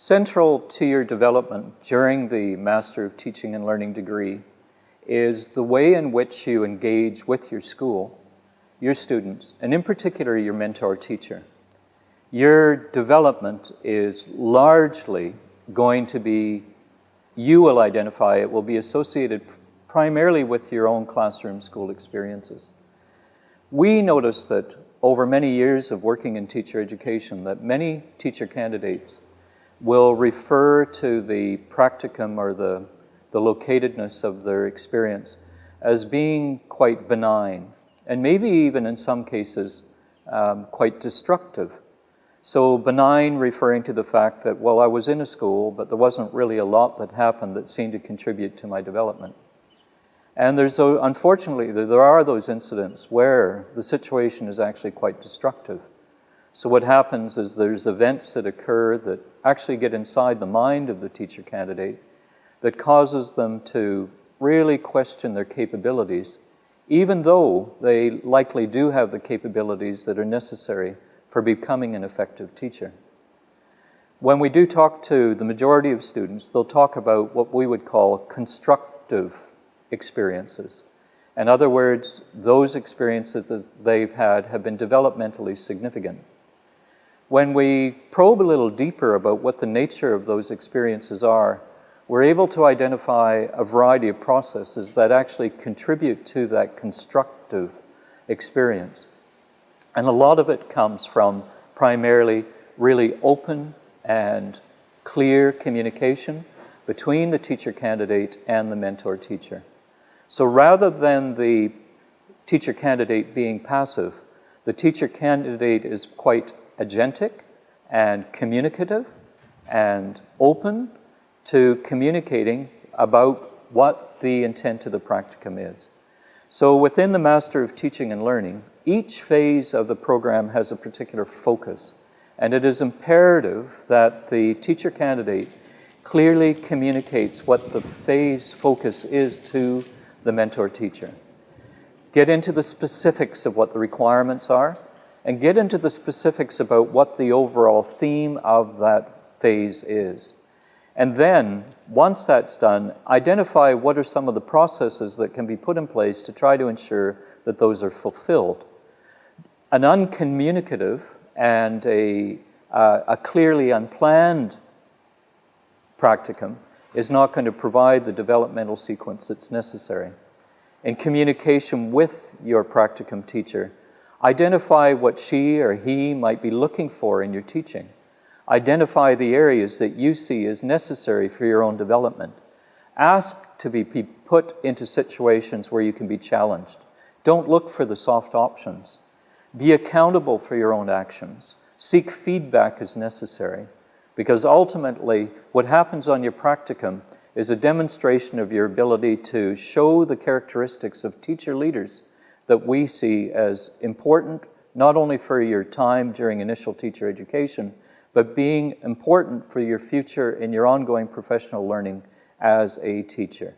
Central to your development during the Master of Teaching and Learning degree is the way in which you engage with your school, your students, and in particular your mentor teacher. Your development is largely going to be, you will identify it, will be associated primarily with your own classroom school experiences. We notice that over many years of working in teacher education that many teacher candidates will refer to the practicum or the locatedness of their experience as being quite benign, and maybe even in some cases quite destructive. So benign referring to the fact that, well, I was in a school, but there wasn't really a lot that happened that seemed to contribute to my development. And unfortunately, there are those incidents where the situation is actually quite destructive. So what happens is there's events that occur that actually get inside the mind of the teacher candidate that causes them to really question their capabilities, even though they likely do have the capabilities that are necessary for becoming an effective teacher. When we do talk to the majority of students, they'll talk about what we would call constructive experiences. In other words, those experiences that they've had have been developmentally significant. When we probe a little deeper about what the nature of those experiences are, we're able to identify a variety of processes that actually contribute to that constructive experience. And a lot of it comes from primarily really open and clear communication between the teacher candidate and the mentor teacher. So rather than the teacher candidate being passive, the teacher candidate is quite agentic and communicative and open to communicating about what the intent of the practicum is. So within the Master of Teaching and Learning, each phase of the program has a particular focus, and it is imperative that the teacher candidate clearly communicates what the phase focus is to the mentor teacher. Get into the specifics of what the requirements are, and get into the specifics about what the overall theme of that phase is. And then, once that's done, identify what are some of the processes that can be put in place to try to ensure that those are fulfilled. An uncommunicative and a clearly unplanned practicum is not going to provide the developmental sequence that's necessary. In communication with your practicum teacher, identify what she or he might be looking for in your teaching. Identify the areas that you see as necessary for your own development. Ask to be put into situations where you can be challenged. Don't look for the soft options. Be accountable for your own actions. Seek feedback as necessary. Because ultimately, what happens on your practicum is a demonstration of your ability to show the characteristics of teacher leaders that we see as important, not only for your time during initial teacher education, but being important for your future in your ongoing professional learning as a teacher.